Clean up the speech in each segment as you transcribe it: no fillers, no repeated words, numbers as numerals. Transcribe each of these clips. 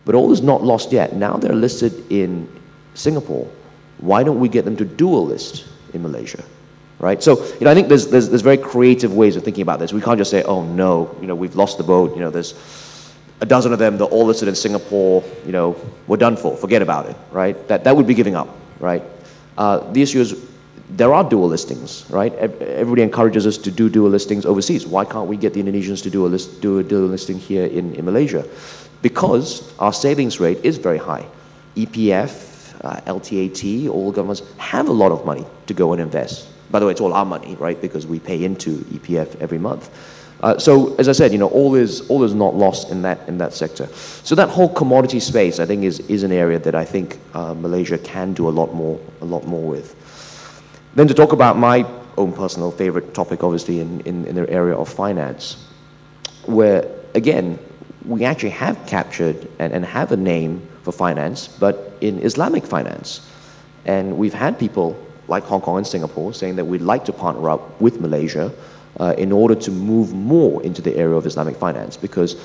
But all is not lost yet. Now they're listed in Singapore. Why don't we get them to dual list in Malaysia? Right? So, I think there's very creative ways of thinking about this. We can't just say, oh no, we've lost the boat, there's a dozen of them, they're all listed in Singapore, we're done for, forget about it, right? That would be giving up, right? The issue is, there are dual listings, right? Everybody encourages us to do dual listings overseas. Why can't we get the Indonesians to do a dual listing here in Malaysia? Because our savings rate is very high. EPF, LTAT, all governments have a lot of money to go and invest. By the way, it's all our money, right? Because we pay into EPF every month. So, as I said, all is not lost in that sector. So that whole commodity space, I think, is an area that I think Malaysia can do a lot more with. Then to talk about my own personal favorite topic, obviously, in the area of finance, where, again, we actually have captured and have a name for finance, but in Islamic finance. And we've had people like Hong Kong and Singapore saying that we'd like to partner up with Malaysia in order to move more into the area of Islamic finance, because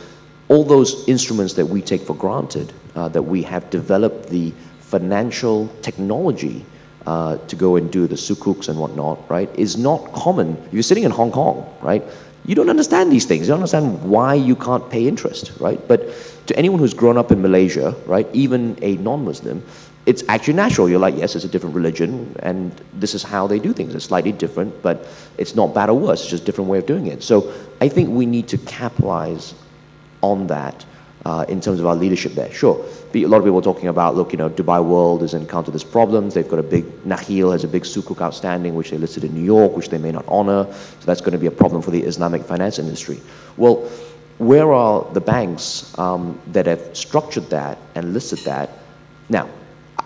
all those instruments that we take for granted, that we have developed the financial technology to go and do the sukuks and whatnot, right, is not common. If you're sitting in Hong Kong, right, you don't understand these things. You don't understand why you can't pay interest, right? But to anyone who's grown up in Malaysia, right, even a non-Muslim, it's actually natural. You're like, yes, it's a different religion, and this is how they do things. It's slightly different, but it's not bad or worse. It's just a different way of doing it. So I think we need to capitalize on that in terms of our leadership there. Sure, a lot of people are talking about, look, Dubai World has encountered this problem. They've got a big, Nakheel has a big sukuk outstanding, which they listed in New York, which they may not honor. So that's going to be a problem for the Islamic finance industry. Well, where are the banks that have structured that and listed that? Now,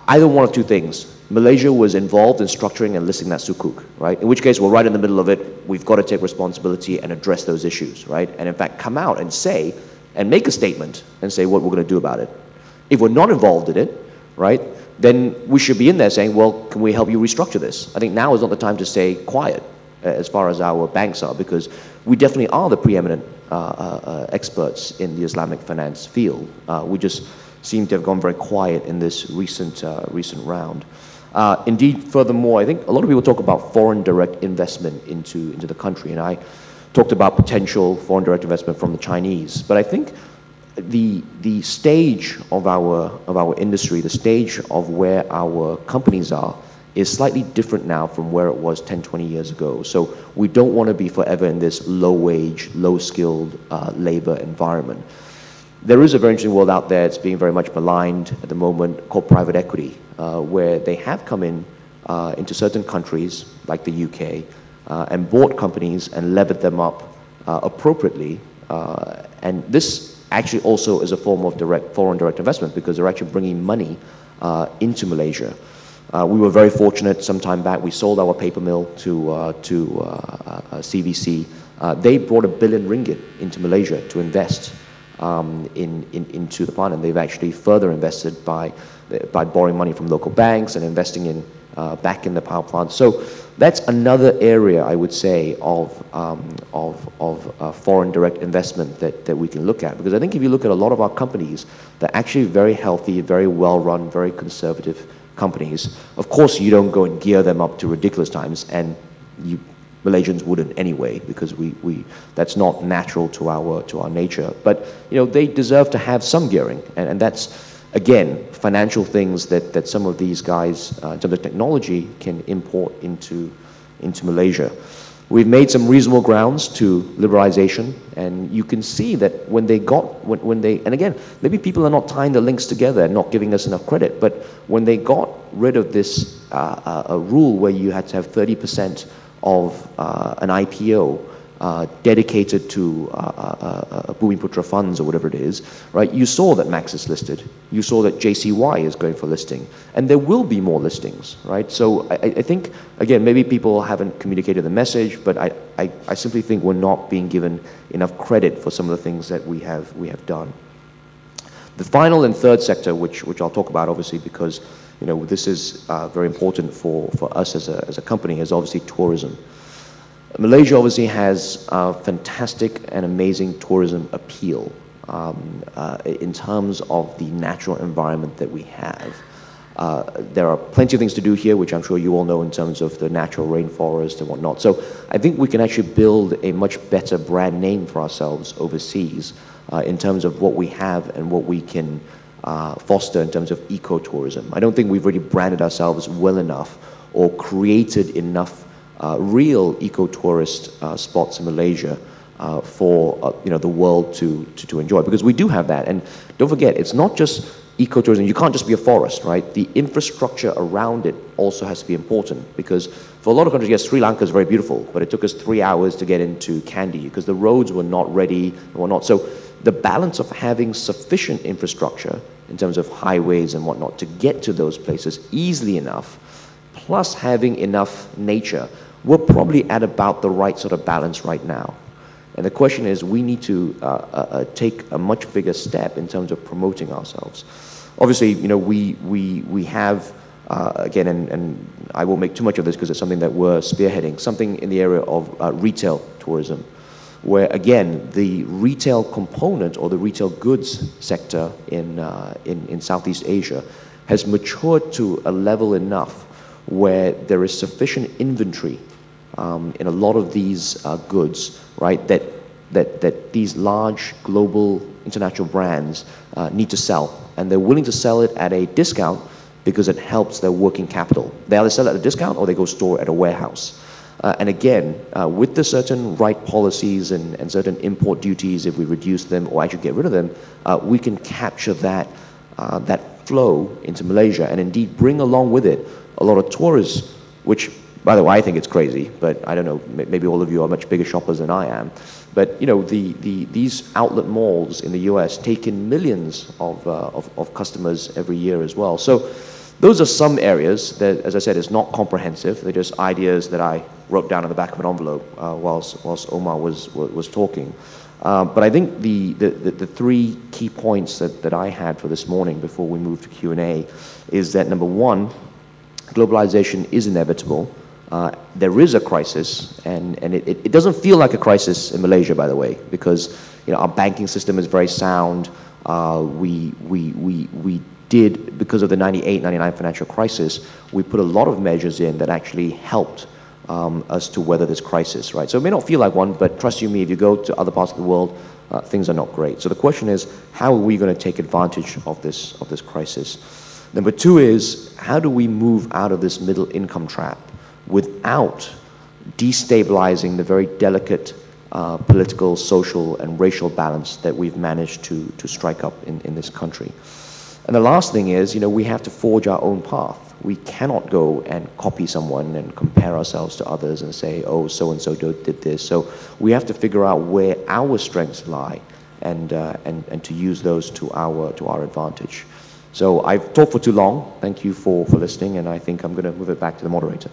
either one of two things. Malaysia was involved in structuring and listing that sukuk, right? In which case, we're right in the middle of it. We've got to take responsibility and address those issues, right? And in fact, come out and say, and make a statement and say what we're going to do about it. If we're not involved in it, right, then we should be in there saying, well, can we help you restructure this? I think now is not the time to stay quiet as far as our banks are, because we definitely are the preeminent experts in the Islamic finance field. We just seem to have gone very quiet in this recent round. Indeed, furthermore, I think a lot of people talk about foreign direct investment into the country, and I talked about potential foreign direct investment from the Chinese. But I think the stage of our industry, the stage of where our companies are, is slightly different now from where it was 10, 20 years ago. So we don't want to be forever in this low-wage, low-skilled labor environment. There is a very interesting world out there. It's being very much maligned at the moment, called private equity, where they have come into certain countries, like the UK, and bought companies and levered them up appropriately. And this actually also is a form of foreign direct investment, because they're actually bringing money into Malaysia. We were very fortunate some time back. We sold our paper mill to CVC. They brought R1 billion into Malaysia to invest into the plant, and they've actually further invested by borrowing money from local banks and investing back in the power plant. So that's another area, I would say, of foreign direct investment that we can look at. Because I think if you look at a lot of our companies, they're actually very healthy, very well run, very conservative companies. Of course, you don't go and gear them up to ridiculous times, and Malaysians wouldn't anyway, because that's not natural to our nature. But they deserve to have some gearing, and that's, again, financial things that some of these guys, in terms of technology, can import into Malaysia. We've made some reasonable grounds to liberalization, and you can see that when they, and again, maybe people are not tying the links together and not giving us enough credit, but when they got rid of this a rule where you had to have 30% of an IPO dedicated to Bumiputra funds or whatever it is, right? You saw that Max is listed. You saw that JCY is going for listing. And there will be more listings, right? So I think, again, maybe people haven't communicated the message, but I simply think we're not being given enough credit for some of the things that we have done. The final and third sector, which I'll talk about, obviously, because this is very important for us as a company, is obviously tourism. Malaysia obviously has fantastic and amazing tourism appeal. in terms of the natural environment that we have. There are plenty of things to do here, which I'm sure you all know in terms of the natural rainforest and whatnot. So I think we can actually build a much better brand name for ourselves overseas in terms of what we have and what we can foster in terms of ecotourism. I don't think we've really branded ourselves well enough or created enough real ecotourist spots in Malaysia for the world to enjoy, because we do have that. And don't forget, it's not just ecotourism. You can't just be a forest, right? The infrastructure around it also has to be important, because for a lot of countries, yes, Sri Lanka is very beautiful, but it took us 3 hours to get into Kandy because the roads were not ready and whatnot. So the balance of having sufficient infrastructure in terms of highways and whatnot to get to those places easily enough, plus having enough nature, we're probably at about the right sort of balance right now. And the question is, we need to take a much bigger step in terms of promoting ourselves. Obviously, we have, again, and I won't make too much of this because it's something that we're spearheading, something in the area of retail tourism, where, again, the retail component or the retail goods sector in Southeast Asia has matured to a level enough where there is sufficient inventory in a lot of these goods, right, that these large global international brands need to sell. And they're willing to sell it at a discount because it helps their working capital. They either sell it at a discount or they go store at a warehouse. And again, with the certain right policies and certain import duties, if we reduce them or actually get rid of them, we can capture that flow into Malaysia and indeed bring along with it a lot of tourists, which, by the way, I think it's crazy, but I don't know, maybe all of you are much bigger shoppers than I am. But these outlet malls in the US take in millions of customers every year as well. So those are some areas that, as I said, is not comprehensive. They're just ideas that I wrote down on the back of an envelope whilst Omar was talking. But I think the three key points that I had for this morning before we move to Q&A is that, number one, globalization is inevitable. There is a crisis, and it doesn't feel like a crisis in Malaysia, by the way, because our banking system is very sound. We did, because of the 98, 99 financial crisis, we put a lot of measures in that actually helped us to weather this crisis, right? So it may not feel like one, but trust you me, if you go to other parts of the world, things are not great. So the question is, how are we going to take advantage of this crisis? Number two is, how do we move out of this middle income trap without destabilizing the very delicate political, social, and racial balance that we've managed to strike up in this country? And the last thing is, we have to forge our own path. We cannot go and copy someone and compare ourselves to others and say, oh, so-and-so did this. So we have to figure out where our strengths lie and to use those to our advantage. So I've talked for too long. Thank you for listening, and I think I'm going to move it back to the moderator.